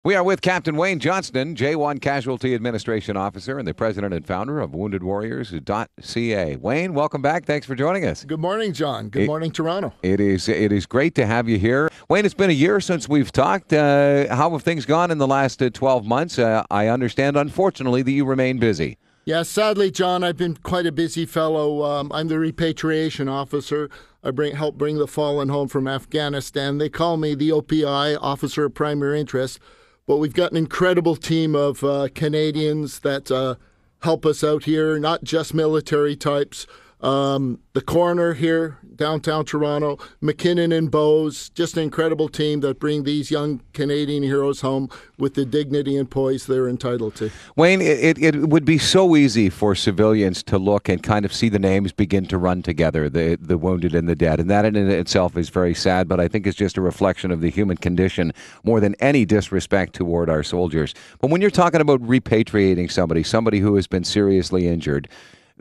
We are with Captain Wayne Johnston, J1 Casualty Administration Officer and the president and founder of woundedwarriors.ca. Wayne, welcome back. Thanks for joining us. Good morning, John. Good morning, Toronto. It is great to have you here. Wayne, it's been a year since we've talked. How have things gone in the last 12 months? I understand, unfortunately, that you remain busy. Yeah, sadly, John, I've been quite a busy fellow. I'm the repatriation officer. I help bring the fallen home from Afghanistan. They call me the OPI, Officer of Primary Interest. But we've got an incredible team of Canadians that help us out here, not just military types. The coroner here, downtown Toronto, McKinnon and Bowes, just an incredible team that bring these young Canadian heroes home with the dignity and poise they're entitled to. Wayne, it would be so easy for civilians to look and kind of see the names begin to run together, the wounded and the dead. And that in itself is very sad, but I think it's just a reflection of the human condition more than any disrespect toward our soldiers. But when you're talking about repatriating somebody who has been seriously injured,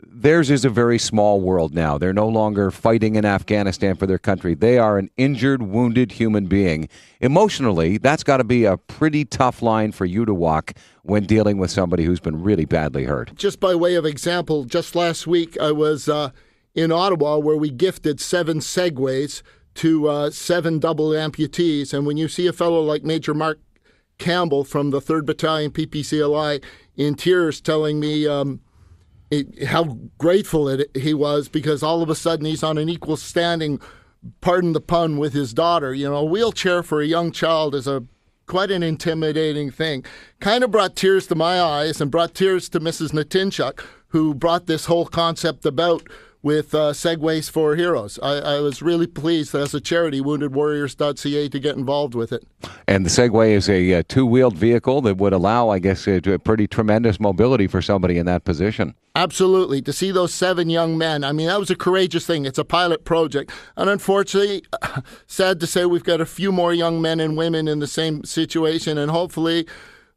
theirs is a very small world now. They're no longer fighting in Afghanistan for their country. They are an injured, wounded human being. Emotionally, that's got to be a pretty tough line for you to walk when dealing with somebody who's been really badly hurt. Just by way of example, just last week I was in Ottawa where we gifted 7 Segways to 7 double amputees. And when you see a fellow like Major Mark Campbell from the 3rd Battalion PPCLI in tears telling me how grateful he was because all of a sudden he's on an equal standing, pardon the pun, with his daughter. You know, a wheelchair for a young child is quite an intimidating thing. Kind of brought tears to my eyes and brought tears to Mrs. Natinchuk, who brought this whole concept about with Segways for Heroes. I was really pleased as a charity, woundedwarriors.ca, to get involved with it. And the Segway is a two-wheeled vehicle that would allow, I guess, a pretty tremendous mobility for somebody in that position. Absolutely. To see those 7 young men, I mean, that was a courageous thing. It's a pilot project. And unfortunately, sad to say, we've got a few more young men and women in the same situation, and hopefully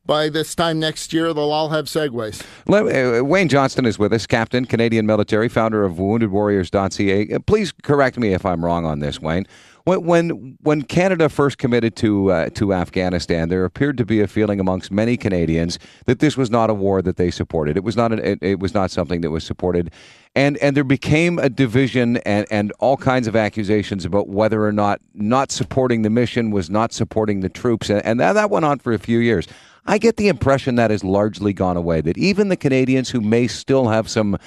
by this time next year, they'll all have Segways. Wayne Johnston is with us, Captain, Canadian military, founder of woundedwarriors.ca. Please correct me if I'm wrong on this, Wayne. When Canada first committed to Afghanistan, there appeared to be a feeling amongst many Canadians that this was not a war that they supported. It was not something that was supported, and there became a division and all kinds of accusations about whether or not supporting the mission was not supporting the troops, and that went on for a few years. I get the impression that has largely gone away, that even the Canadians who may still have some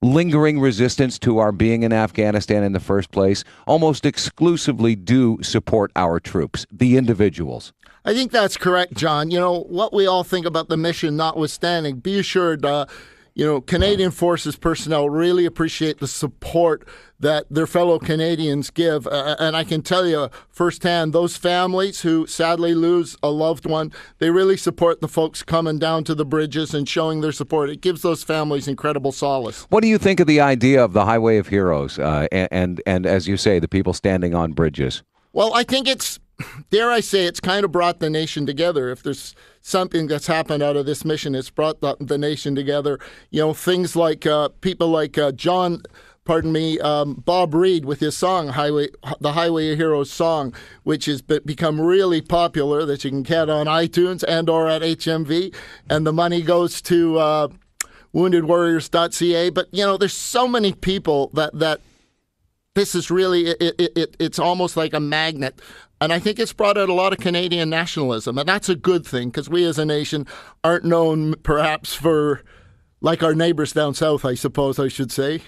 lingering resistance to our being in Afghanistan in the first place almost exclusively do support our troops, the individuals. I think that's correct, John. You know, what we all think about the mission notwithstanding, be assured, Canadian Forces personnel really appreciate the support that their fellow Canadians give. And I can tell you firsthand, those families who sadly lose a loved one, they really support the folks coming down to the bridges and showing their support. It gives those families incredible solace. What do you think of the idea of the Highway of Heroes and as you say, the people standing on bridges? Well, I think dare I say, it's kind of brought the nation together. If there's something that's happened out of this mission, it's brought the nation together. You know, things like people like Bob Reed with his song, the Highway of Heroes song, which has become really popular, that you can get on iTunes and or at HMV, and the money goes to woundedwarriors.ca. But, you know, there's so many people that this is really, it's almost like a magnet. And I think it's brought out a lot of Canadian nationalism, and that's a good thing, because we as a nation aren't known perhaps for, like our neighbors down south, I suppose I should say.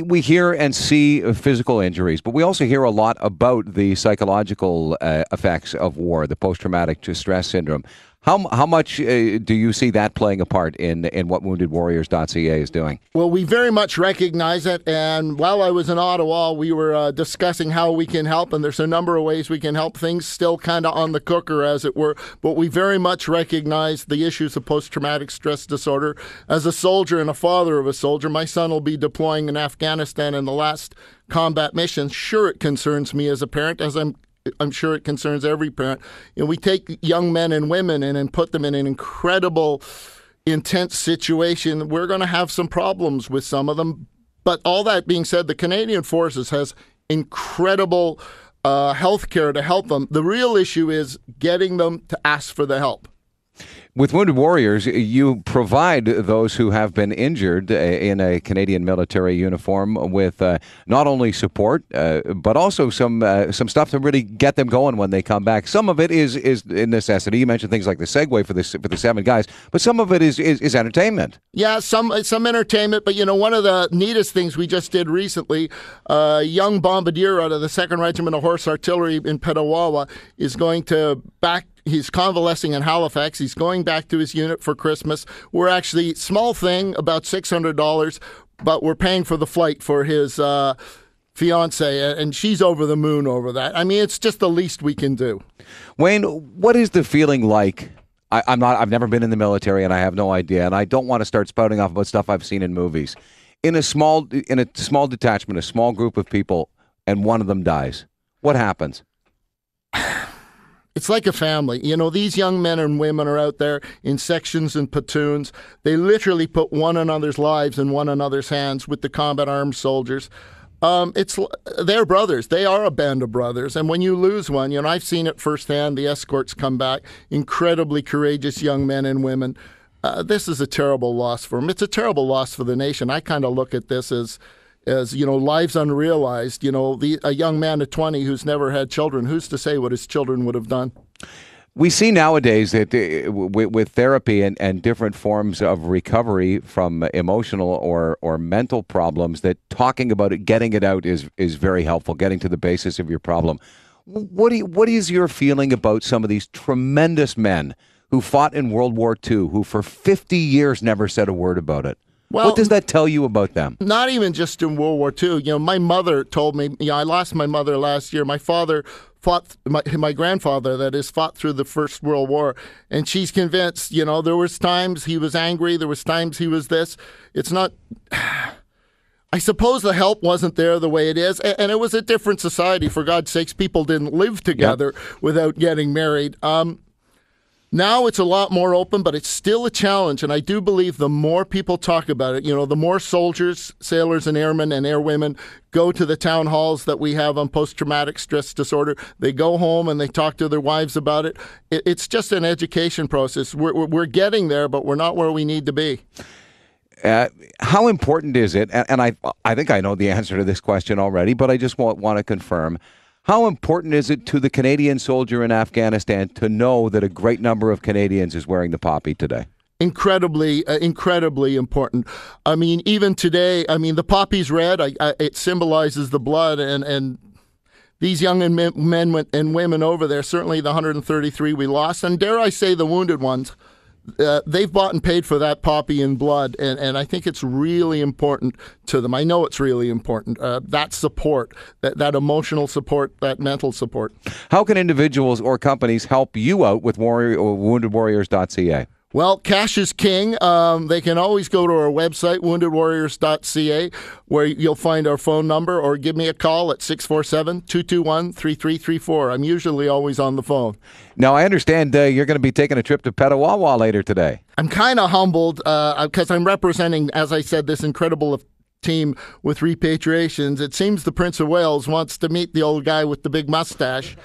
We hear and see physical injuries, but we also hear a lot about the psychological effects of war, the post-traumatic stress syndrome. How much do you see that playing a part in what woundedwarriors.ca is doing? Well, we very much recognize it, and while I was in Ottawa, we were discussing how we can help, and there's a number of ways we can help. Things still kind of on the cooker, as it were, but we very much recognize the issues of post-traumatic stress disorder. As a soldier and a father of a soldier, my son will be deploying in Afghanistan in the last combat mission. Sure, it concerns me as a parent, as I'm sure it concerns every parent. You know, we take young men and women and put them in an incredible, intense situation. We're going to have some problems with some of them. But all that being said, the Canadian Forces has incredible health care to help them. The real issue is getting them to ask for the help. With Wounded Warriors, you provide those who have been injured in a Canadian military uniform with not only support, but also some stuff to really get them going when they come back. Some of it is a necessity. You mentioned things like the Segway for the 7 guys, but some of it is entertainment. Yeah, some entertainment. But one of the neatest things we just did recently, a young bombardier out of the 2nd Regiment of Horse Artillery in Petawawa is going to back. He's convalescing in Halifax. He's going back to his unit for Christmas. We're actually, small thing, about $600, but we're paying for the flight for his fiance, and she's over the moon over that. I mean, it's just the least we can do. Wayne, what is the feeling like? I've never been in the military, and I have no idea, and I don't want to start spouting off about stuff I've seen in movies. In a small detachment, a small group of people, and one of them dies. What happens? It's like a family. These young men and women are out there in sections and platoons. They literally put one another's lives in one another's hands with the combat armed soldiers. They're brothers. They are a band of brothers. And when you lose one, I've seen it firsthand. The escorts come back, incredibly courageous young men and women. This is a terrible loss for them. It's a terrible loss for the nation. I kind of look at this as lives unrealized. A young man at 20 who's never had children, who's to say what his children would have done? We see nowadays that with therapy and different forms of recovery from emotional or mental problems, that talking about it, getting it out is very helpful, getting to the basis of your problem. What is your feeling about some of these tremendous men who fought in World War II, who for 50 years never said a word about it? Well, what does that tell you about them? Not even just in World War II. My mother told me, I lost my mother last year. My father fought, my grandfather, that is, fought through the First World War. And she's convinced, there was times he was angry. There was times he was this. It's not, I suppose the help wasn't there the way it is. And it was a different society. For God's sakes, people didn't live together without getting married. Now it's a lot more open, but it's still a challenge. And I do believe the more people talk about it, the more soldiers, sailors, and airmen and airwomen go to the town halls that we have on post-traumatic stress disorder. They go home and they talk to their wives about it. It's just an education process. We're getting there, but we're not where we need to be. How important is it? And I think I know the answer to this question already, but I just want to confirm. How important is it to the Canadian soldier in Afghanistan to know that a great number of Canadians is wearing the poppy today? Incredibly important. I mean, even today, the poppy's red. It symbolizes the blood, and these young men and women over there, certainly the 133 we lost, and dare I say the wounded ones, they've bought and paid for that poppy in blood, and I think it's really important to them. I know it's really important, that support, that emotional support, that mental support. How can individuals or companies help you out with woundedwarriors.ca? Well, cash is king. They can always go to our website, woundedwarriors.ca, where you'll find our phone number, or give me a call at 647-221-3334. I'm usually always on the phone. Now, I understand you're going to be taking a trip to Petawawa later today. I'm kind of humbled because I'm representing, as I said, this incredible team with repatriations. It seems the Prince of Wales wants to meet the old guy with the big mustache.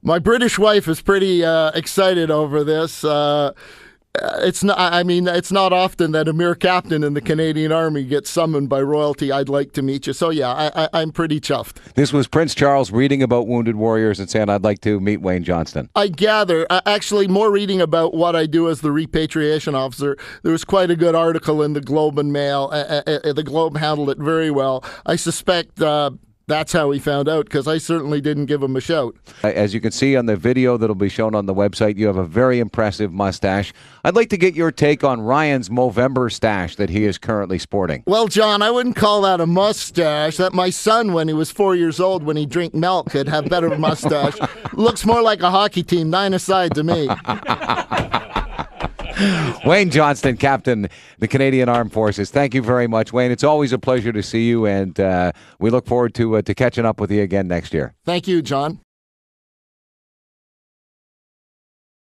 My British wife is pretty excited over this. It's not often that a mere captain in the Canadian Army gets summoned by royalty. I'd like to meet you. So yeah, I'm pretty chuffed. This was Prince Charles reading about Wounded Warriors and saying, I'd like to meet Wayne Johnston. I gather, actually more reading about what I do as the repatriation officer. There was quite a good article in the Globe and Mail. The Globe handled it very well. I suspect that's how he found out, because I certainly didn't give him a shout. As you can see on the video that'll be shown on the website, you have a very impressive mustache. I'd like to get your take on Ryan's Movember stash that he is currently sporting. Well, John, I wouldn't call that a mustache. That my son, when he was 4 years old, when he drank milk, could have better mustache. Looks more like a hockey team, 9-a-side to me. Wayne Johnston, Captain, the Canadian Armed Forces. Thank you very much, Wayne. It's always a pleasure to see you, and we look forward to catching up with you again next year. Thank you, John.